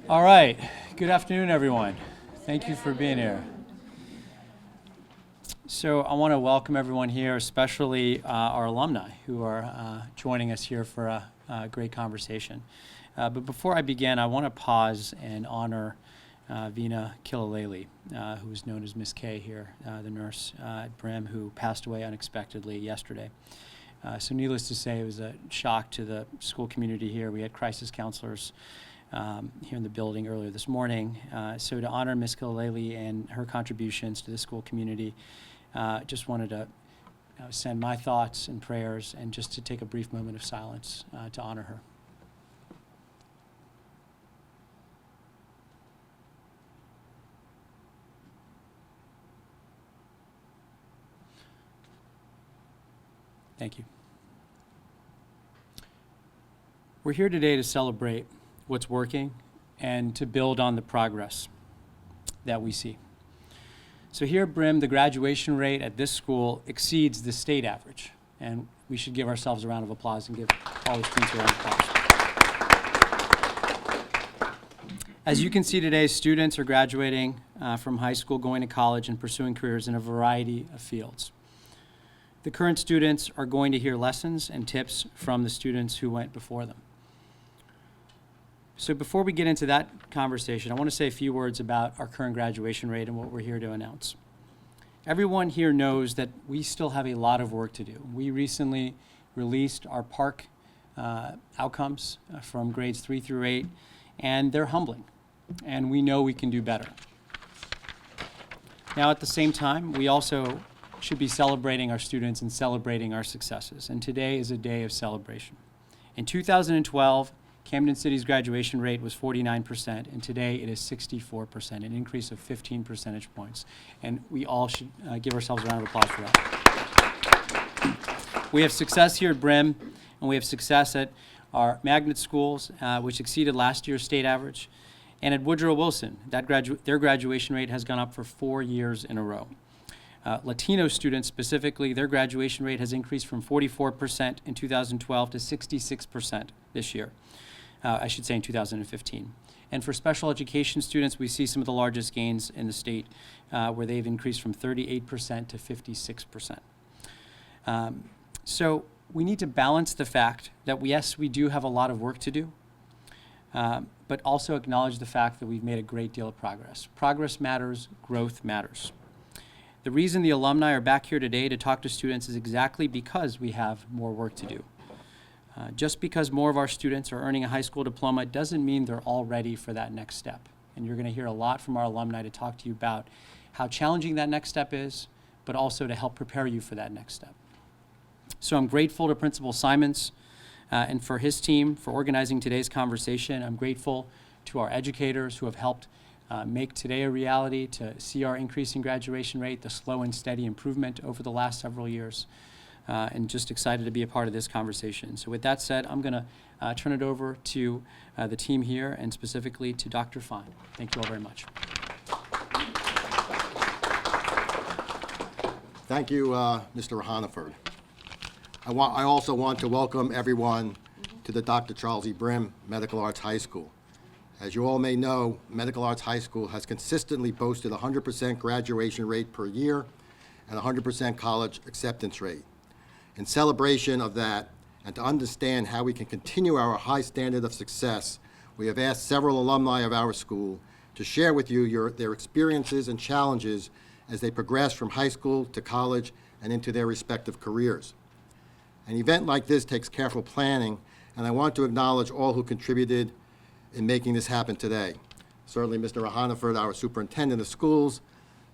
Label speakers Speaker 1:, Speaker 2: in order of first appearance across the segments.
Speaker 1: All right. Good afternoon, everyone. Thank you for being here. So I want to welcome everyone here, especially our alumni who are joining us here for a great conversation. But before I begin, I want to pause and honor Vina Kilaleli, who is known as Miss K here, the nurse at Brim, who passed away unexpectedly yesterday. So needless to say, it was a shock to the school community here. We had crisis counselors here in the building earlier this morning. So to honor Ms. Kilaleli and her contributions to the school community, just wanted to send my thoughts and prayers and just to take a brief moment of silence to honor her. Thank you. We're here today to celebrate what's working and to build on the progress that we see. So here at Brim, the graduation rate at this school exceeds the state average, and we should give ourselves a round of applause and give all the students a round of applause. As you can see today, students are graduating from high school, going to college, and pursuing careers in a variety of fields. The current students are going to hear lessons and tips from the students who went before them. So before we get into that conversation, I want to say a few words about our current graduation rate and what we're here to announce. Everyone here knows that we still have a lot of work to do. We recently released our PARCC outcomes from grades 3 through 8, and they're humbling, and we know we can do better. Now, at the same time, we also should be celebrating our students and celebrating our successes, and today is a day of celebration. In 2012, Camden City's graduation rate was 49%, and today it is 64%, an increase of 15 percentage points. And we all should give ourselves a round of applause for that. We have success here at Brim, and we have success at our magnet schools, which exceeded last year's state average. And at Woodrow Wilson, their graduation rate has gone up for 4 years in a row. Latino students specifically, their graduation rate has increased from 44% in 2012 to 66% this year. I should say in 2015. And for special education students, we see some of the largest gains in the state, where they've increased from 38% to 56%. So we need to balance the fact that, yes, we do have a lot of work to do, but also acknowledge the fact that we've made a great deal of progress. Progress matters, growth matters. The reason the alumni are back here today to talk to students is exactly because we have more work to do. Just because more of our students are earning a high school diploma doesn't mean they're all ready for that next step. And you're going to hear a lot from our alumni to talk to you about how challenging that next step is, but also to help prepare you for that next step. So I'm grateful to Principal Simons and for his team for organizing today's conversation. I'm grateful to our educators who have helped make today a reality, to see our increasing graduation rate, the slow and steady improvement over the last several years. And just excited to be a part of this conversation. So with that said, I'm going to turn it over to the team here, and specifically to Dr. Fine. Thank you all very much.
Speaker 2: Thank you, Mr. Rouhanifard. I also want to welcome everyone to the Dr. Charles E. Brimm Medical Arts High School. As you all may know, Medical Arts High School has consistently boasted a 100% graduation rate per year and a 100% college acceptance rate. In celebration of that, and to understand how we can continue our high standard of success, we have asked several alumni of our school to share with you their experiences and challenges as they progress from high school to college and into their respective careers. An event like this takes careful planning, and I want to acknowledge all who contributed in making this happen today. Certainly Mr. Rouhanifard, our superintendent of schools,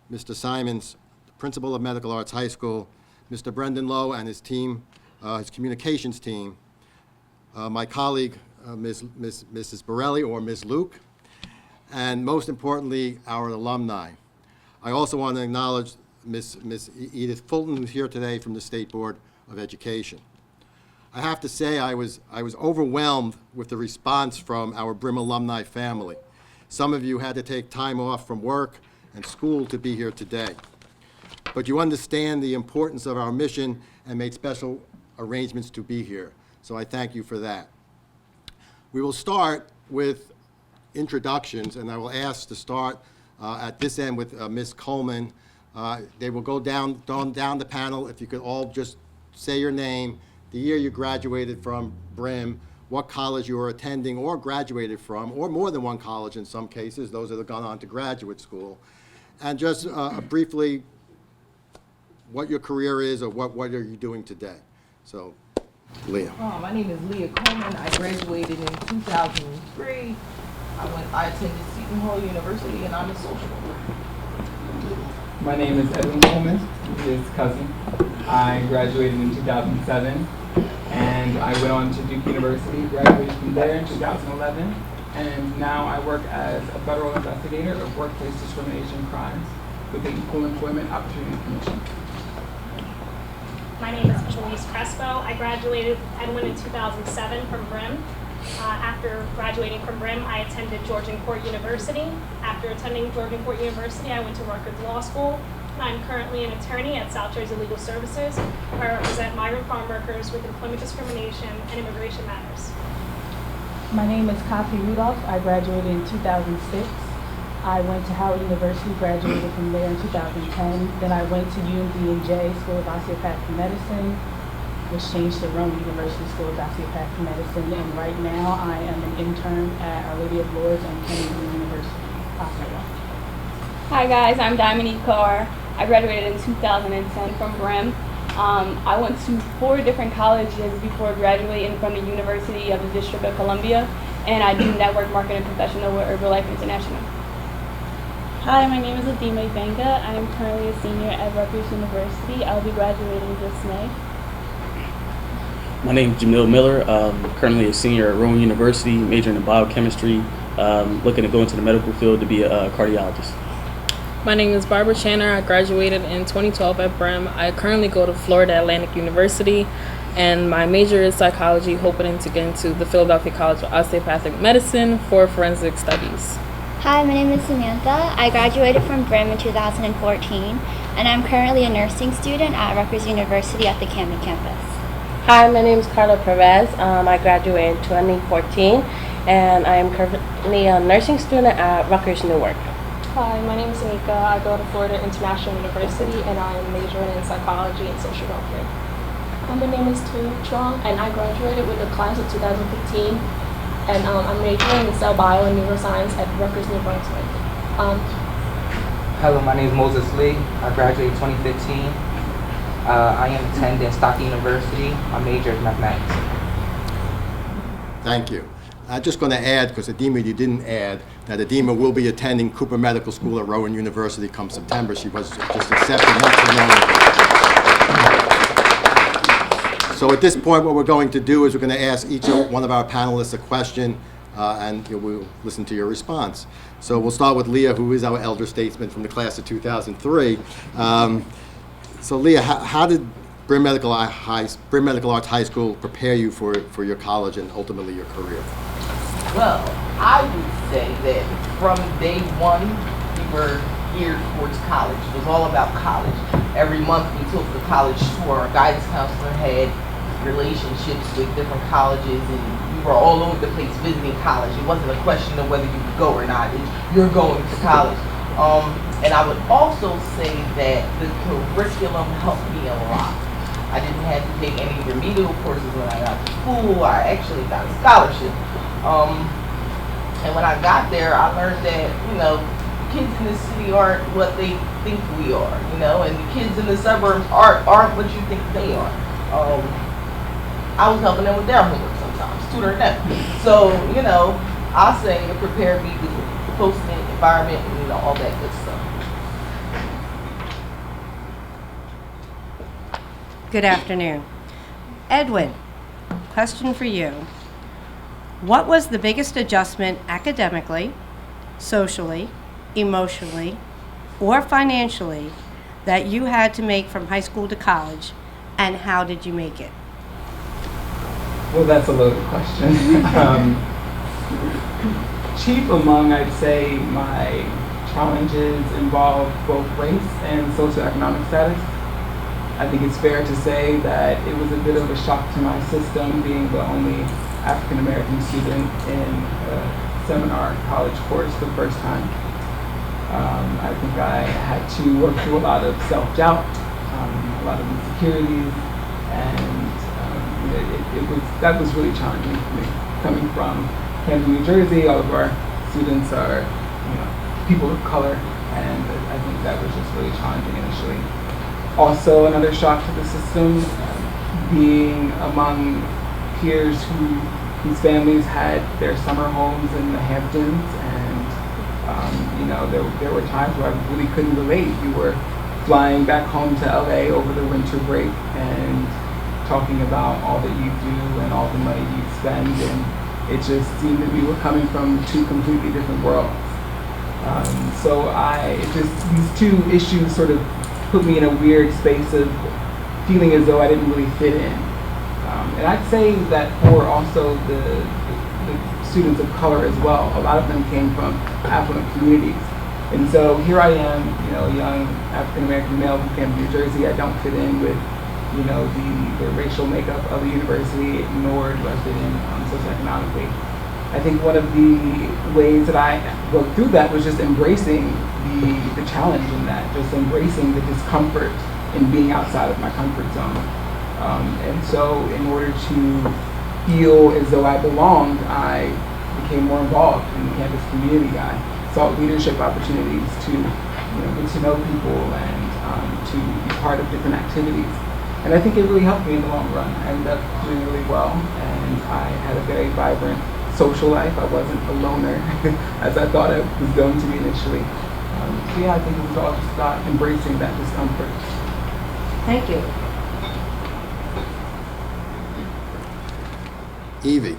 Speaker 2: Mr. Simons, principal of Medical Arts High School, Mr. Brendan Lowe and his team, his communications team, my colleague, Mrs. Borelli, or Ms. Luke, and most importantly, our alumni. I also want to acknowledge Ms. Edith Fulton, who's here today from the State Board of Education. I have to say I was overwhelmed with the response from our Brim alumni family. Some of you had to take time off from work and school to be here today. But you understand the importance of our mission and made special arrangements to be here. So I thank you for that. We will start with introductions, and I will ask to start at this end with Ms. Coleman. They will go down the panel. If you could all just say your name, the year you graduated from Brim, what college you were attending or graduated from, or more than one college in some cases, those that have gone on to graduate school, and just briefly what your career is or what are you doing today. So, Leah.
Speaker 3: My name is Leah Coleman. I graduated in 2003. I attended Seton Hall University, and I'm a social worker.
Speaker 4: My name is Edwin Coleman, his cousin. I graduated in 2007, and I went on to Duke University, graduated from there in 2011, and now I work as a federal investigator of workplace discrimination crimes with the Equal Employment Opportunity Commission.
Speaker 5: My name is Elise Crespo. I graduated Edwin in 2007 from Brim. After graduating from Brim, I attended Georgian Court University. After attending Georgian Court University, I went to Rutgers Law School. I'm currently an attorney at South Jersey Legal Services, where I represent migrant farm workers with employment discrimination and immigration matters.
Speaker 6: My name is Rudolph. I graduated in 2006. I went to Howard University, graduated from there in 2010. Then I went to UMD&J School of Osteopathic Medicine, which changed to Rome University School of Osteopathic Medicine. And right now I am an intern at Our Lady of Lourdes and Camden University Hospital.
Speaker 7: Hi guys, I'm Dominique Carr. I graduated in 2010 from Brim. I went to 4 different colleges before graduating from the University of the District of Columbia, and I do network marketing professional with Herbalife International.
Speaker 8: Hi, my name is Adima Ibenga. I am currently a senior at Rutgers University. I'll be graduating this May.
Speaker 9: My name is Jamil Miller. Currently a senior at Rowan University, majoring in biochemistry, looking to go into the medical field to be a cardiologist.
Speaker 10: My name is Barbara Channer. I graduated in 2012 at Brim. I currently go to Florida Atlantic University, and my major is psychology, hoping to get into the Philadelphia College of Osteopathic Medicine for forensic studies.
Speaker 11: Hi, my name is Samantha. I graduated from Brim in 2014, and I'm currently a nursing student at Rutgers University at the Camden campus.
Speaker 12: Hi, my name is Carla Perez. I graduated in 2014, and I am currently a nursing student at Rutgers Newark.
Speaker 13: Hi, my name is Anika. I go to Florida International University, and I am majoring in psychology and social welfare.
Speaker 14: My name is Tu Trong, and I graduated with the class of 2015, and I'm majoring in cell bio and neuroscience at Rutgers New Brunswick.
Speaker 15: Hello, my name is Moses Lee. I graduated in 2015. I am attending Stockton University. My major is mathematics.
Speaker 2: Thank you. I'm just going to add, because Adima, you didn't add, that Adima will be attending Cooper Medical School at Rowan University come September. She was just accepted not too long ago. So at this point, what we're going to do is we're going to ask each one of our panelists a question, and we'll listen to your response. So we'll start with Leah, who is our elder statesman from the class of 2003. So Leah, how did Brimm Medical Arts High School prepare you for your college and ultimately your career?
Speaker 3: Well, I would say that from day one, we were geared towards college. It was all about college. Every month we took the college tour. Our guidance counselor had relationships with different colleges, and we were all over the place visiting college. It wasn't a question of whether you could go or not. You're going to college. And I would also say that the curriculum helped me a lot. I didn't have to take any remedial courses when I got to school. I actually got a scholarship. And when I got there, I learned that, kids in the city aren't what they think we are, and the kids in the suburbs aren't what you think they are. I was helping them with their homework sometimes, tutoring them. So, I'll say it prepared me with the close-knit environment and, all that good stuff.
Speaker 16: Good afternoon. Edwin, question for you. What was the biggest adjustment academically, socially, emotionally, or financially that you had to make from high school to college, and how did you make it?
Speaker 4: Well, that's a loaded question. Chief among, I'd say, my challenges involve both race and socioeconomic status. I think it's fair to say that it was a bit of a shock to my system being the only African-American student in a seminar college course for the first time. I think I had to work through a lot of self-doubt, a lot of insecurities, and that was really challenging for me. Coming from Camden, New Jersey, all of our students are people of color, and I think that was just really challenging initially. Also, another shock to the system, being among peers whose families had their summer homes in the Hamptons, and there were times where I really couldn't relate. You were flying back home to LA over the winter break and talking about all that you do and all the money you spend, and it just seemed that we were coming from two completely different worlds. So these two issues sort of put me in a weird space of feeling as though I didn't really fit in. And I'd say that for also the students of color as well, a lot of them came from affluent communities. And so here I am, a young African-American male from Camden, New Jersey. I don't fit in with, the racial makeup of the university, nor do I fit in socioeconomically. I think one of the ways that I worked through that was just embracing the challenge in that, just embracing the discomfort in being outside of my comfort zone. And so in order to feel as though I belonged, I became more involved in the campus community. I sought leadership opportunities to get to know people and to be part of different activities. And I think it really helped me in the long run. I ended up doing really well, and I had a very vibrant social life. I wasn't a loner as I thought I was going to be initially. So yeah, I think it was all just about embracing that discomfort.
Speaker 16: Thank you.
Speaker 2: Evie,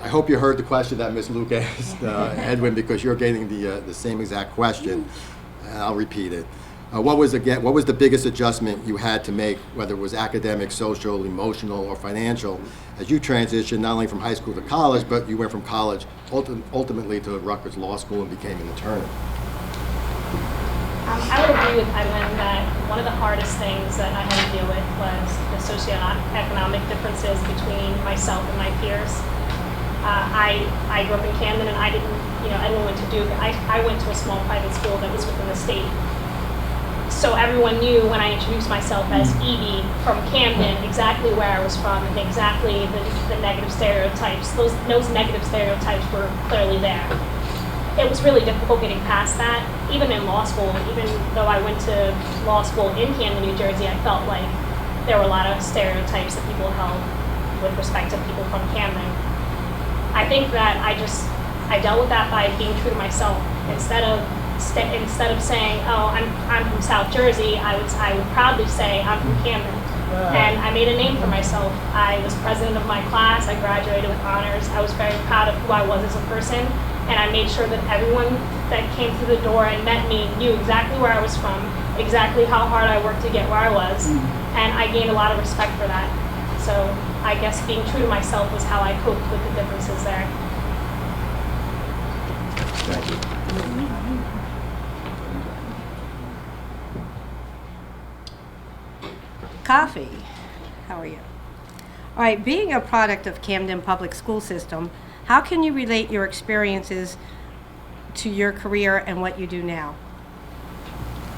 Speaker 2: I hope you heard the question that Ms. Luke asked Edwin, because you're getting the same exact question, and I'll repeat it. What was the biggest adjustment you had to make, whether it was academic, social, emotional, or financial, as you transitioned not only from high school to college, but you went from college ultimately to Rutgers Law School and became an attorney?
Speaker 5: I would agree with Edwin that one of the hardest things that I had to deal with was the socioeconomic differences between myself and my peers. I grew up in Camden, and I didn't, Edwin went to Duke. I went to a small private school that was within the state. So everyone knew when I introduced myself as Evie from Camden exactly where I was from and exactly the negative stereotypes. Those negative stereotypes were clearly there. It was really difficult getting past that. Even in law school, even though I went to law school in Camden, New Jersey, I felt like there were a lot of stereotypes that people held with respect to people from Camden. I think that I dealt with that by being true to myself. Instead of saying, oh, I'm from South Jersey, I would proudly say I'm from Camden. And I made a name for myself. I was president of my class. I graduated with honors. I was very proud of who I was as a person. And I made sure that everyone that came through the door and met me knew exactly where I was from, exactly how hard I worked to get where I was. And I gained a lot of respect for that. So I guess being true to myself was how I coped with the differences there.
Speaker 2: Thank you.
Speaker 16: Coffee, how are you? All right, being a product of Camden Public School System, how can you relate your experiences to your career and what you do now?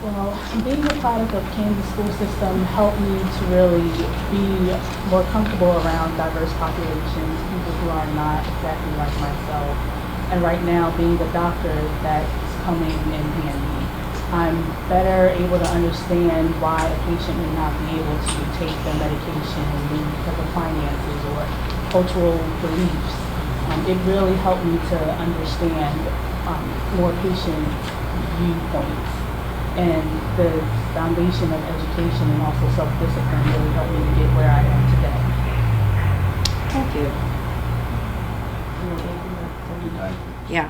Speaker 6: Well, being a product of Camden School System helped me to really be more comfortable around diverse populations, people who are not exactly like myself. And right now, being the doctor that's coming in handy, I'm better able to understand why a patient may not be able to take their medication because of finances or cultural beliefs. It really helped me to understand more patient viewpoints. And the foundation of education and also self-discipline really helped me to get where I am today.
Speaker 16: Thank you. Yeah.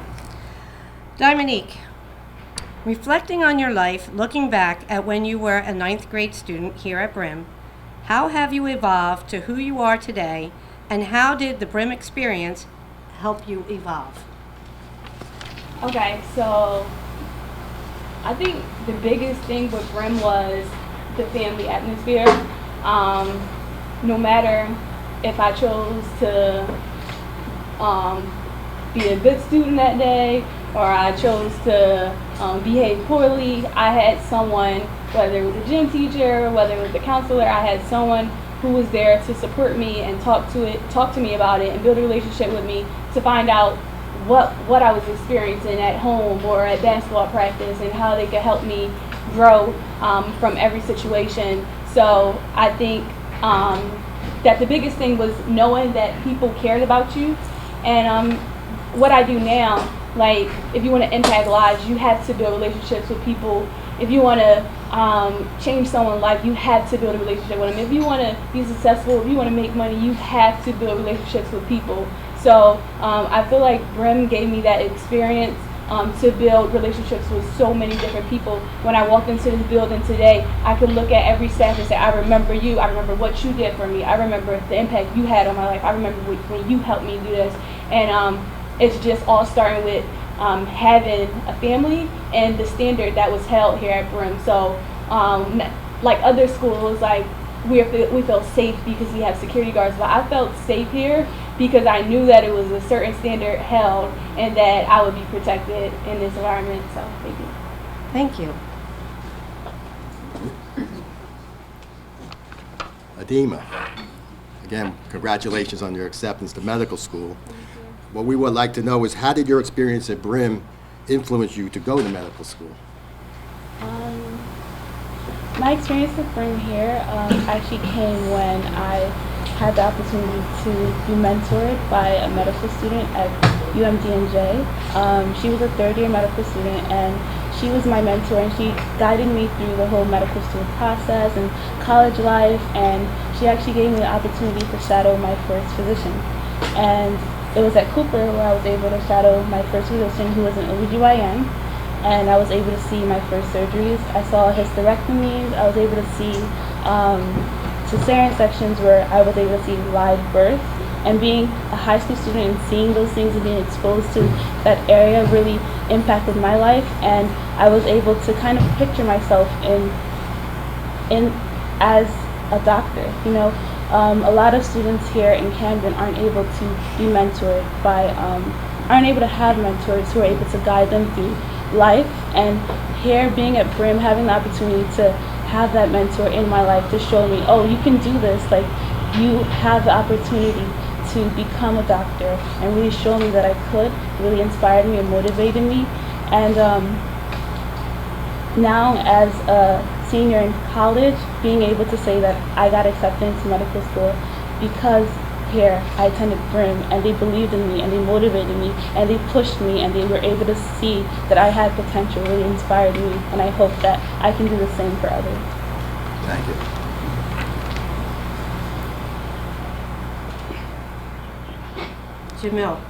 Speaker 16: Dominique, reflecting on your life, looking back at when you were a 9th grade student here at Brim, how have you evolved to who you are today, and how did the Brim experience help you evolve?
Speaker 7: Okay, so I think the biggest thing with Brim was the family atmosphere. No matter if I chose to be a good student that day, or I chose to behave poorly, I had someone, whether it was a gym teacher, whether it was a counselor, I had someone who was there to support me and talk to me about it and build a relationship with me to find out what I was experiencing at home or at basketball practice and how they could help me grow from every situation. So I think that the biggest thing was knowing that people cared about you. And what I do now, like if you want to impact lives, you have to build relationships with people. If you want to change someone's life, you have to build a relationship with them. If you want to be successful, if you want to make money, you have to build relationships with people. So I feel like Brim gave me that experience to build relationships with so many different people. When I walked into this building today, I could look at every staff and say, I remember you, I remember what you did for me, I remember the impact you had on my life, I remember when you helped me do this. And it's just all starting with having a family and the standard that was held here at Brim. So like other schools, like we feel safe because we have security guards, but I felt safe here because I knew that it was a certain standard held and that I would be protected in this environment. So thank you.
Speaker 16: Thank you.
Speaker 2: Adima, again, congratulations on your acceptance to medical school. What we would like to know is, how did your experience at Brim influence you to go to medical school?
Speaker 8: My experience with Brim here actually came when I had the opportunity to be mentored by a medical student at UMDNJ. She was a third-year medical student, and she was my mentor, and she guided me through the whole medical student process and college life, and she actually gave me the opportunity to shadow my first physician. And it was at Cooper where I was able to shadow my first physician, who was an OBGYN, and I was able to see my first surgeries. I saw hysterectomies. I was able to see cesarean sections where I was able to see live birth. And being a high school student and seeing those things and being exposed to that area really impacted my life. And I was able to kind of picture myself in as a doctor. You know, a lot of students here in Camden aren't able to be mentored by, aren't able to have mentors who are able to guide them through life. And here, being at Brim, having the opportunity to have that mentor in my life to show me, oh, you can do this, like you have the opportunity to become a doctor, and really show me that I could, really inspired me and motivated me. And now as a senior in college, being able to say that I got accepted into medical school because here I attended Brim, and they believed in me and they motivated me and they pushed me and they were able to see that I had potential, really inspired me, and I hope that I can do the same for others.
Speaker 2: Thank you.
Speaker 16: Jamil,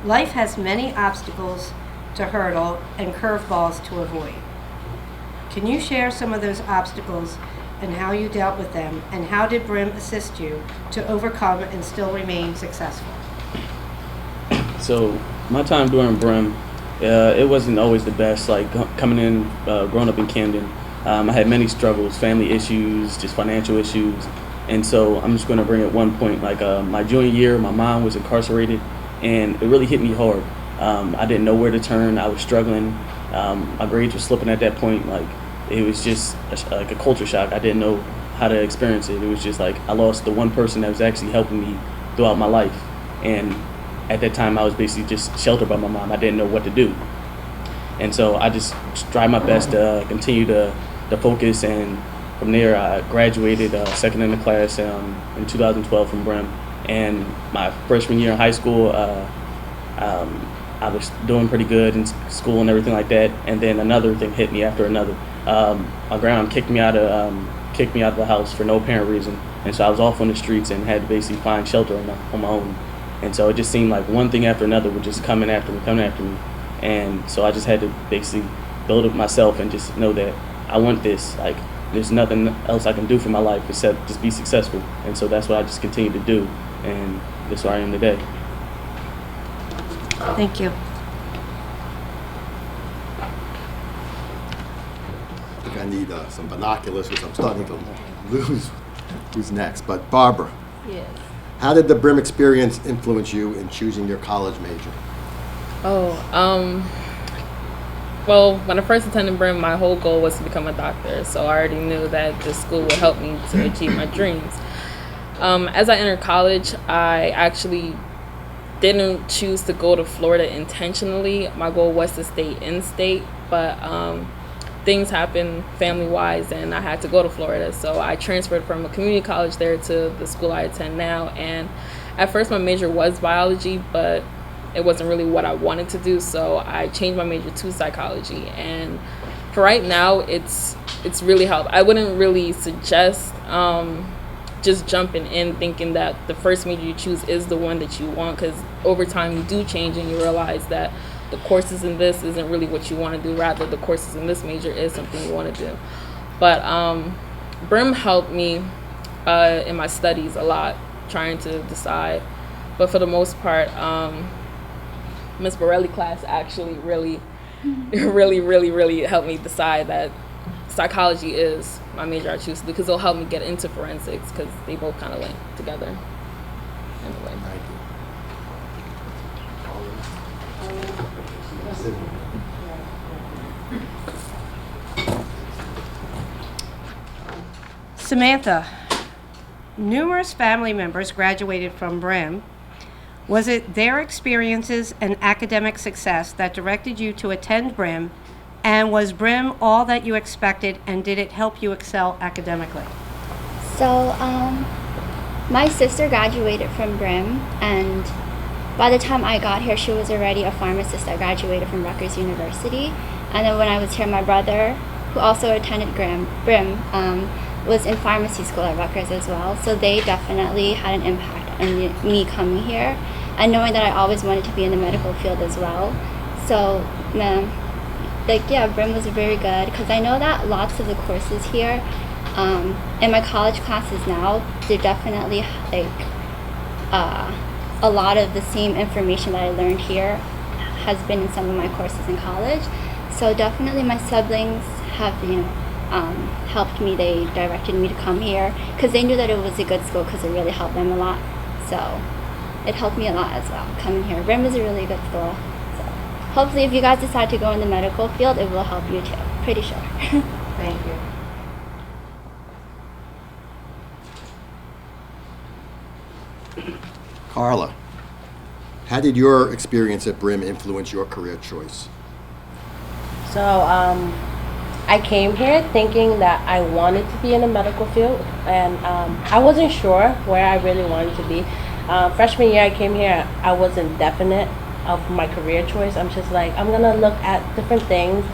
Speaker 16: life has many obstacles to hurdle and curveballs to avoid. Can you share some of those obstacles and how you dealt with them, and how did Brim assist you to overcome and still remain successful?
Speaker 9: So my time during Brim, it wasn't always the best. Like coming in, growing up in Camden, I had many struggles, family issues, just financial issues. And so I'm just going to bring at one point, like my junior year, my mom was incarcerated, and it really hit me hard. I didn't know where to turn. I was struggling. My grades were slipping at that point. Like it was just like a culture shock. I didn't know how to experience it. It was just like I lost the one person that was actually helping me throughout my life. And at that time, I was basically just sheltered by my mom. I didn't know what to do. And so I just tried my best to continue to focus, and from there, I graduated second in the class in 2012 from Brim. And my freshman year in high school, I was doing pretty good in school and everything like that. And then another thing hit me after another. My grandma kicked me out of the house for no apparent reason. And so I was off on the streets and had to basically find shelter on my own. And so it just seemed like one thing after another was just coming after me. And so I just had to basically build up myself and just know that I want this. Like, there's nothing else I can do for my life except just be successful. And so that's what I just continue to do, and that's where I am today.
Speaker 16: Thank you.
Speaker 2: I think I need some binoculars because I'm starting to lose who's next. But Barbara,
Speaker 17: yes.
Speaker 2: How did the Brim experience influence you in choosing your college major?
Speaker 10: Well, when I first attended Brim, my whole goal was to become a doctor, so I already knew that this school would help me to achieve my dreams. As I entered college, I actually didn't choose to go to Florida intentionally. My goal was to stay in-state, but things happened family-wise, and I had to go to Florida, so I transferred from a community college there to the school I attend now. And at first, my major was biology, but it wasn't really what I wanted to do, so I changed my major to psychology. And for right now, it's really helped. I wouldn't really suggest just jumping in thinking that the first major you choose is the one that you want, because over time you do change and you realize that the courses in this isn't really what you want to do. Rather, the courses in this major is something you want to do. But Brim helped me in my studies a lot, trying to decide. But for the most part, Miss Borelli class actually really helped me decide that psychology is my major I choose to do, because it'll help me get into forensics, because they both kind of link together. Anyway.
Speaker 16: Samantha, numerous family members graduated from Brim. Was it their experiences and academic success that directed you to attend Brim? And was Brim all that you expected, and did it help you excel academically?
Speaker 11: So, my sister graduated from Brim, and by the time I got here, she was already a pharmacist that graduated from Rutgers University. And then when I was here, my brother, who also attended Brim, was in pharmacy school at Rutgers as well. So they definitely had an impact on me coming here, and knowing that I always wanted to be in the medical field as well. So, Brim was very good, because I know that lots of the courses here, in my college classes now, they're definitely a lot of the same information that I learned here has been in some of my courses in college. So definitely my siblings have, helped me. They directed me to come here, because they knew that it was a good school, because it really helped them a lot. So it helped me a lot as well, coming here. Brim is a really good school. So hopefully if you guys decide to go in the medical field, it will help you too. Pretty sure.
Speaker 16: Thank you.
Speaker 2: Carla, how did your experience at Brim influence your career choice?
Speaker 12: So I came here thinking that I wanted to be in the medical field, and I wasn't sure where I really wanted to be. Freshman year I came here, I wasn't definite of my career choice. I'm just like, I'm gonna look at different things,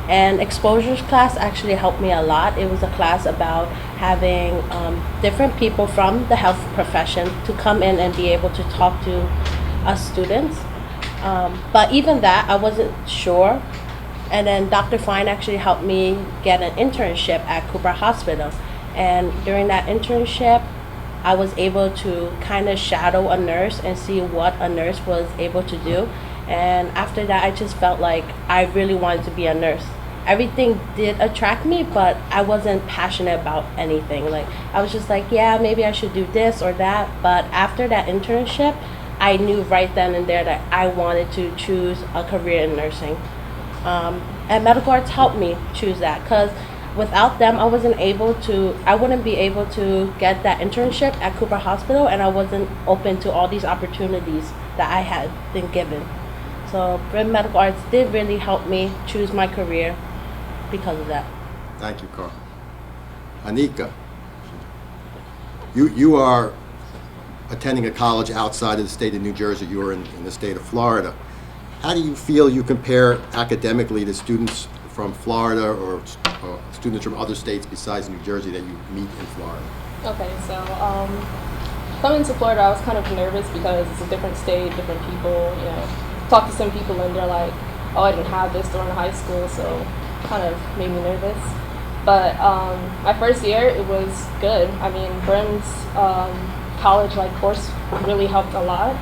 Speaker 12: and exposures class actually helped me a lot. It was a class about having different people from the health profession to come in and be able to talk to us students. But even that, I wasn't sure. And then Dr. Fine actually helped me get an internship at Cooper Hospital. And during that internship, I was able to kind of shadow a nurse and see what a nurse was able to do. And after that, I just felt like I really wanted to be a nurse. Everything did attract me, but I wasn't passionate about anything. Like, I was just like, yeah, maybe I should do this or that. But after that internship, I knew right then and there that I wanted to choose a career in nursing. And medical arts helped me choose that, because without them, I wouldn't be able to get that internship at Cooper Hospital, and I wasn't open to all these opportunities that I had been given. So Brimm Medical Arts did really help me choose my career because of that.
Speaker 2: Thank you, Carl. Anika, you are attending a college outside of the state of New Jersey. You are in the state of Florida. How do you feel you compare academically to students from Florida or students from other states besides New Jersey that you meet in Florida?
Speaker 13: Okay, so coming to Florida, I was kind of nervous because it's a different state, different people. Talk to some people and they're like, oh, I didn't have this during high school, so kind of made me nervous. But my first year, it was good. I mean, Brim's college course really helped a lot.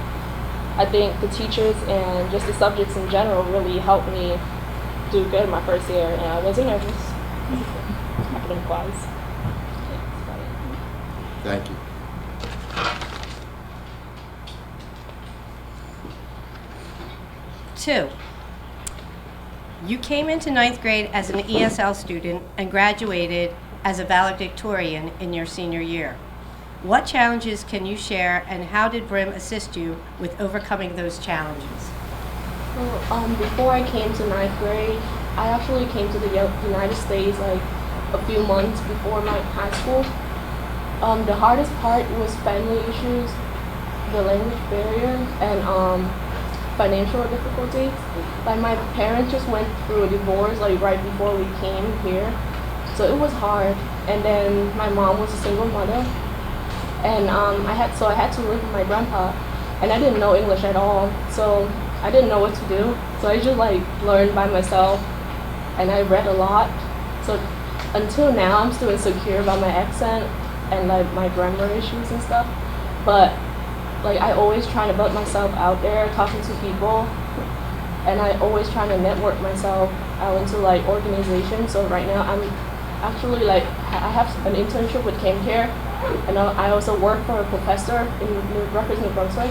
Speaker 13: I think the teachers and just the subjects in general really helped me do good my first year, and I wasn't nervous, academic-wise.
Speaker 2: Thank you.
Speaker 16: 2. You came into 9th grade as an ESL student and graduated as a valedictorian in your senior year. What challenges can you share, and how did Brim assist you with overcoming those challenges?
Speaker 14: Well, before I came to 9th grade, I actually came to the United States like a few months before my high school. The hardest part was family issues, the language barrier, and financial difficulties. Like my parents just went through a divorce like right before we came here, so it was hard. And then my mom was a single mother, and I had to live with my grandpa, and I didn't know English at all, so I didn't know what to do. So I just like learned by myself, and I read a lot. So until now, I'm still insecure about my accent and like my grammar issues and stuff, but like I always try to put myself out there talking to people, and I always try to network myself out into like organizations. So right now I'm actually like I have an internship with CamCare, and I also work for a professor in Rutgers, New Brunswick.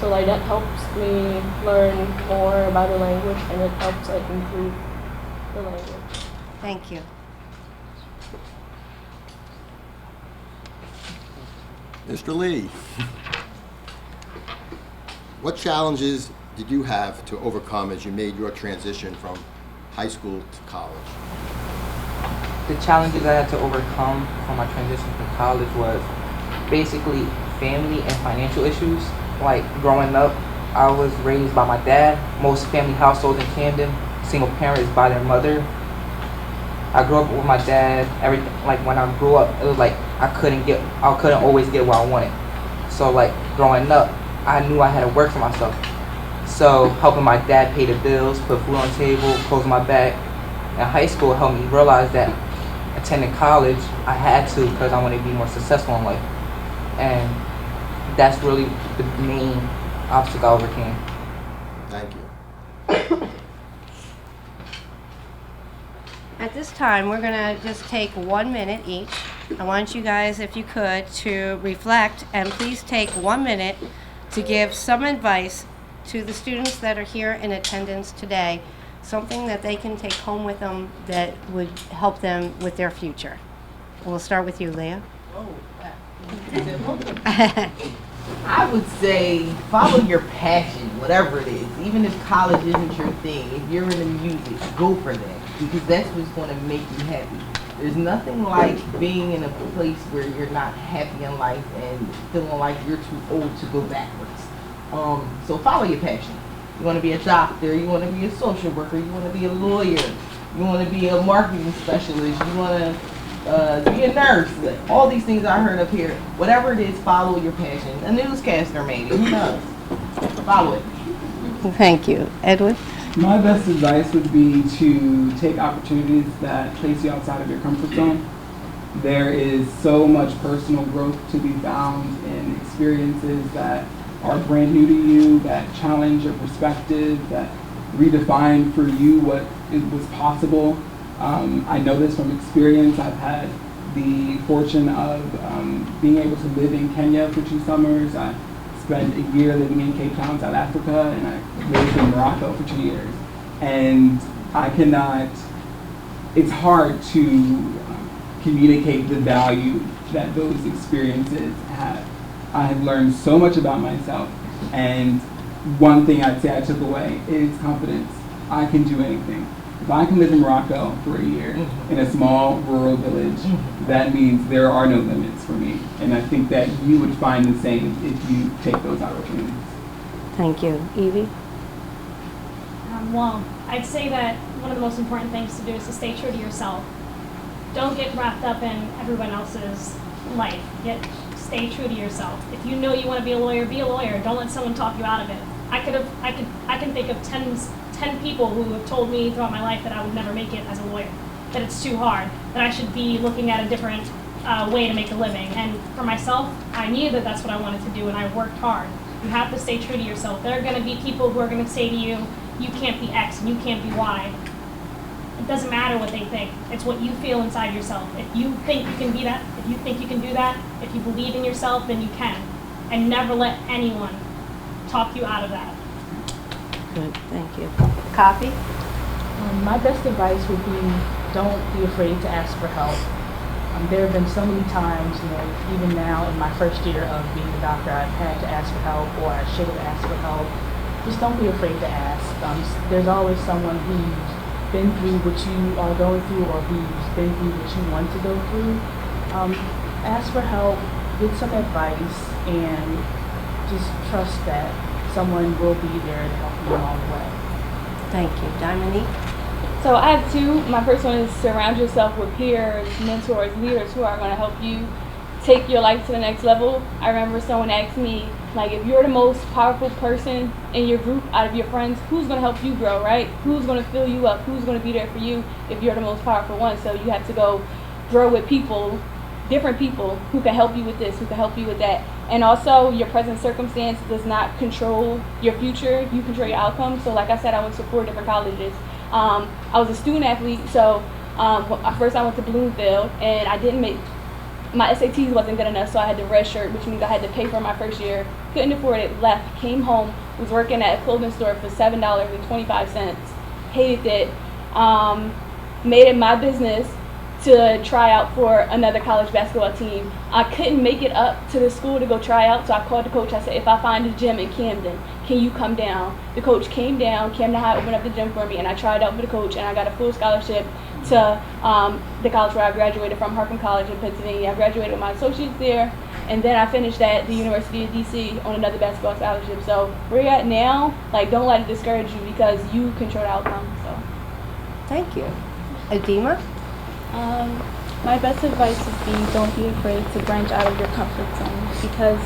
Speaker 14: So like that helps me learn more about the language, and it helps like improve the language.
Speaker 16: Thank you.
Speaker 2: Mr. Lee, what challenges did you have to overcome as you made your transition from high school to college?
Speaker 15: The challenges I had to overcome from my transition from college was basically family and financial issues. Like growing up, I was raised by my dad. Most family households in Camden, single parents by their mother. I grew up with my dad. Everything, like when I grew up, it was like I couldn't always get what I wanted. So like growing up, I knew I had to work for myself. So helping my dad pay the bills, put food on the table, close my back. In high school helped me realize that attending college, I had to because I wanted to be more successful in life. And that's really the main obstacle I overcame.
Speaker 2: Thank you.
Speaker 16: At this time, we're going to just take 1 minute each. I want you guys, if you could, to reflect, and please take 1 minute to give some advice to the students that are here in attendance today, something that they can take home with them that would help them with their future. We'll start with you, Leah.
Speaker 3: I would say follow your passion, whatever it is. Even if college isn't your thing, if you're into music, go for that, because that's what's going to make you happy. There's nothing like being in a place where you're not happy in life and feeling like you're too old to go backwards. So follow your passion. You want to be a doctor, you want to be a social worker, you want to be a lawyer, you want to be a marketing specialist, you want to be a nurse. All these things I heard up here. Whatever it is, follow your passion. A newscaster maybe, who knows? Follow it.
Speaker 16: Thank you. Edwin?
Speaker 4: My best advice would be to take opportunities that place you outside of your comfort zone. There is so much personal growth to be found in experiences that are brand new to you, that challenge your perspective, that redefine for you what was possible. I know this from experience. I've had the fortune of being able to live in Kenya for 2 summers. I spent a year living in Cape Town, South Africa, and I lived in Morocco for 2 years. And it's hard to communicate the value that those experiences have. I have learned so much about myself, and one thing I'd say I took away is confidence. I can do anything. If I can live in Morocco for a year in a small rural village, that means there are no limits for me. And I think that you would find the same if you take those opportunities.
Speaker 16: Thank you. Evie?
Speaker 5: Well, I'd say that one of the most important things to do is to stay true to yourself. Don't get wrapped up in everyone else's life. Stay true to yourself. If you know you want to be a lawyer, be a lawyer. Don't let someone talk you out of it. I can think of 10 people who have told me throughout my life that I would never make it as a lawyer, that it's too hard, that I should be looking at a different way to make a living. And for myself, I knew that that's what I wanted to do, and I worked hard. You have to stay true to yourself. There are going to be people who are going to say to you, you can't be X and you can't be Y. It doesn't matter what they think. It's what you feel inside yourself. If you think you can be that, if you think you can do that, if you believe in yourself, then you can. And never let anyone talk you out of that.
Speaker 16: Good, thank you. Copy?
Speaker 6: My best advice would be don't be afraid to ask for help. There have been so many times, even now in my first year of being a doctor, I've had to ask for help or I should have asked for help. Just don't be afraid to ask. There's always someone who's been through what you are going through or who's been through what you want to go through. Ask for help, get some advice, and just trust that someone will be there to help you along the way.
Speaker 16: Thank you. Dominique?
Speaker 7: So I have two. My first one is surround yourself with peers, mentors, leaders who are going to help you take your life to the next level. I remember someone asked me, like, if you're the most powerful person in your group out of your friends, who's going to help you grow, right? Who's going to fill you up? Who's going to be there for you if you're the most powerful one? So you have to go grow with people, different people who can help you with this, who can help you with that. And also, your present circumstance does not control your future. You control your outcome. So like I said, I went to 4 different colleges. I was a student athlete, so first I went to Bloomfield, and I didn't make, my SATs wasn't good enough, so I had to redshirt, which means I had to pay for my first year. Couldn't afford it, left, came home, was working at a clothing store for $7.25. Hated it. Made it my business to try out for another college basketball team. I couldn't make it up to the school to go try out, so I called the coach. I said, if I find a gym in Camden, can you come down? The coach came down, Camden High opened up the gym for me, and I tried out for the coach, and I got a full scholarship to the college where I graduated from, Harpin College in Pennsylvania. I graduated with my associates there, and then I finished at the University of DC on another basketball scholarship. So where you're at now, like, don't let it discourage you because you control the outcome. So.
Speaker 16: Thank you. Adima?
Speaker 8: My best advice would be don't be afraid to branch out of your comfort zone, because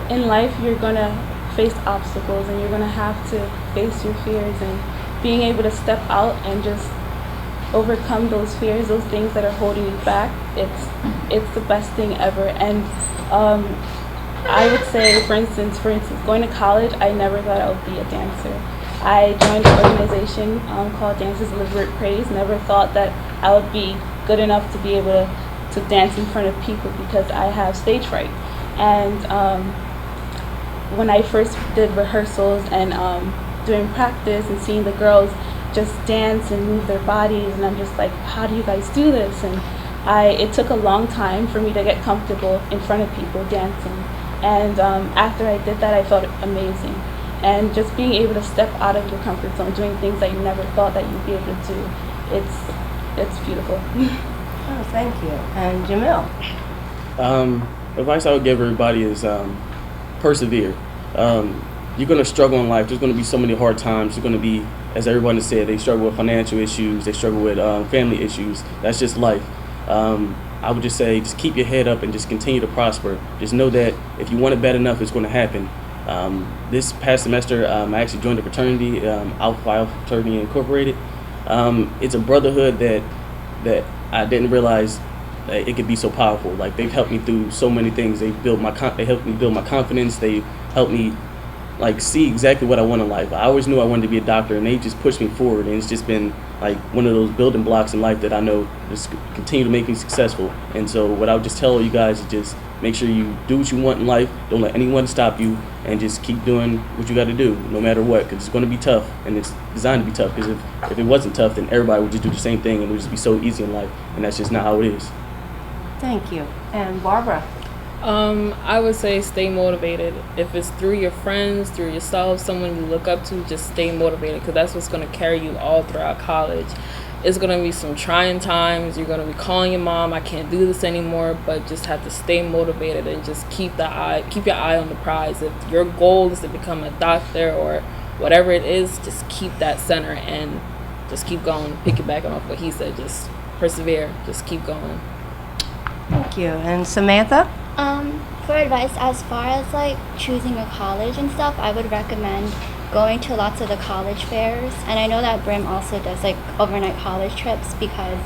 Speaker 8: in life you're going to face obstacles and you're going to have to face your fears, and being able to step out and just overcome those fears, those things that are holding you back, it's the best thing ever. And I would say, for instance, going to college, I never thought I would be a dancer. I joined an organization called Dancers Deliberate Praise. Never thought that I would be good enough to be able to dance in front of people because I have stage fright. And when I first did rehearsals and doing practice and seeing the girls just dance and move their bodies, and I'm just like, how do you guys do this? And it took a long time for me to get comfortable in front of people dancing. And after I did that, I felt amazing. And just being able to step out of your comfort zone, doing things that you never thought that you'd be able to do, it's beautiful.
Speaker 16: Oh, thank you. And Jamil?
Speaker 9: Advice I would give everybody is persevere. You're going to struggle in life. There's going to be so many hard times. There's going to be, as everyone has said, they struggle with financial issues. They struggle with family issues. That's just life. I would just say, just keep your head up and just continue to prosper. Just know that if you want it bad enough, it's going to happen. This past semester, I actually joined a fraternity, Alpha Phi Fraternity Incorporated. It's a brotherhood that I didn't realize that it could be so powerful. Like, they've helped me through so many things. They helped me build my confidence. They helped me like see exactly what I want in life. I always knew I wanted to be a doctor, and they just pushed me forward. And it's just been like one of those building blocks in life that I know just continue to make me successful. And so what I would just tell you guys is just make sure you do what you want in life. Don't let anyone stop you, and just keep doing what you got to do, no matter what, because it's going to be tough, and it's designed to be tough. Because if it wasn't tough, then everybody would just do the same thing, and it would just be so easy in life, and that's just not how it is.
Speaker 16: Thank you. And Barbara?
Speaker 10: I would say stay motivated. If it's through your friends, through yourself, someone you look up to, just stay motivated, because that's what's going to carry you all throughout college. It's going to be some trying times. You're going to be calling your mom, I can't do this anymore, but just have to stay motivated and just keep your eye on the prize. If your goal is to become a doctor or whatever it is, just keep that center and just keep going. Piggybacking off what he said, just persevere, just keep going.
Speaker 16: Thank you. And Samantha?
Speaker 11: For advice as far as like choosing a college and stuff, I would recommend going to lots of the college fairs. And I know that Brim also does like overnight college trips, because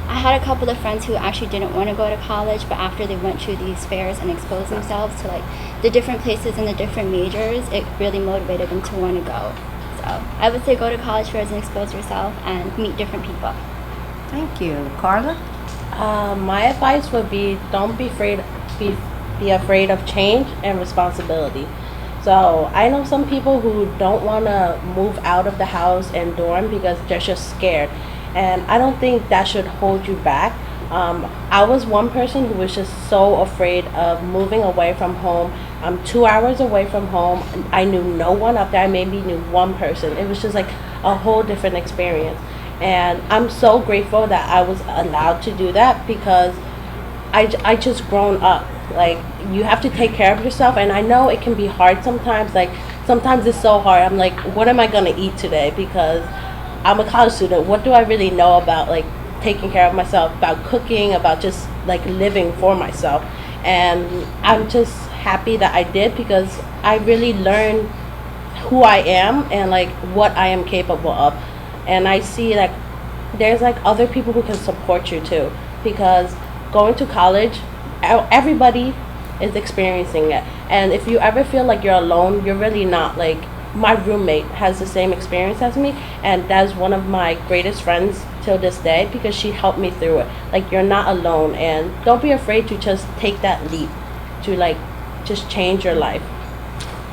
Speaker 11: I had a couple of friends who actually didn't want to go to college, but after they went to these fairs and exposed themselves to like the different places and the different majors, it really motivated them to want to go. So I would say go to college fairs and expose yourself and meet different people.
Speaker 16: Thank you. Carla?
Speaker 12: My advice would be don't be afraid of change and responsibility. So I know some people who don't want to move out of the house and dorm because they're just scared. And I don't think that should hold you back. I was one person who was just so afraid of moving away from home. I'm 2 hours away from home. I knew no one up there. I maybe knew one person. It was just like a whole different experience. And I'm so grateful that I was allowed to do that because I just grown up. Like, you have to take care of yourself, and I know it can be hard sometimes. Like, sometimes it's so hard. I'm like, what am I gonna eat today? Because I'm a college student. What do I really know about, like, taking care of myself, about cooking, about just, like, living for myself? And I'm just happy that I did because I really learned who I am and, like, what I am capable of. And I see, like, there's, like, other people who can support you, too. Because going to college, everybody is experiencing it, and if you ever feel like you're alone, you're really not. Like, my roommate has the same experience as me, and that's one of my greatest friends till this day because she helped me through it. Like, you're not alone, and don't be afraid to just take that leap to, like, just change your life.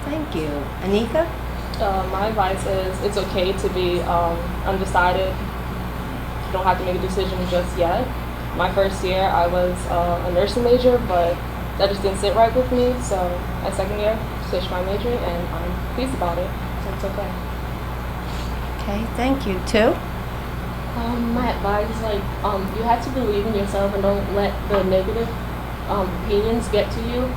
Speaker 16: Thank you. Anika?
Speaker 13: My advice is it's okay to be undecided. You don't have to make a decision just yet. My first year, I was a nursing major, but that just didn't sit right with me. So my second year, switched my major, and I'm pleased about it. So it's okay.
Speaker 16: Okay, thank you. Two?
Speaker 14: My advice is, like, you have to believe in yourself and don't let the negative opinions get to you.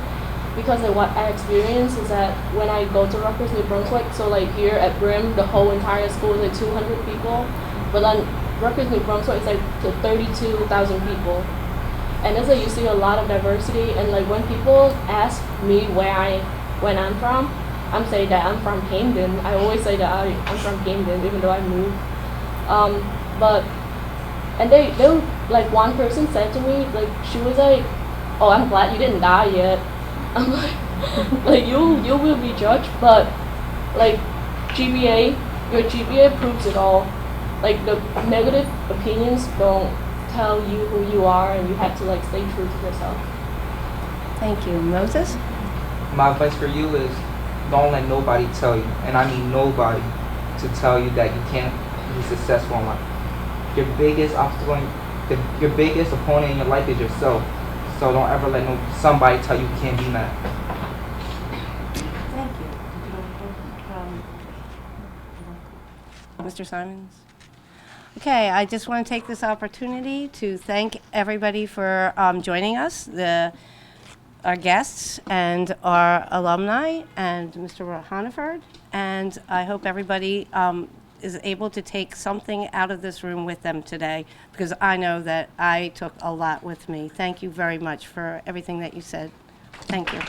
Speaker 14: Because like, what I experience is that when I go to Rutgers, New Brunswick, so like here at Brim, the whole entire school is like 200 people, but then Rutgers, New Brunswick is like to 32,000 people. And it's like you see a lot of diversity, and like when people ask me when I'm from, I'm saying that I'm from Camden. I always say that I'm from Camden, even though I moved. And they like, one person said to me, like, she was like, "Oh, I'm glad you didn't die yet." I'm like you will be judged, but like your GPA proves it all. Like, the negative opinions don't tell you who you are, and you have to, like, stay true to yourself.
Speaker 16: Thank you. Moses?
Speaker 15: My advice for you is don't let nobody tell you, and I mean nobody, to tell you that you can't be successful in life. Your biggest obstacle, your biggest opponent in your life is yourself. So don't ever let somebody tell you can't be that.
Speaker 16: Thank you. Mr. Simons? Okay, I just want to take this opportunity to thank everybody for joining us, our guests and our alumni, and Mr. Rouhanifard. And I hope everybody is able to take something out of this room with them today, because I know that I took a lot with me. Thank you very much for everything that you said. Thank you.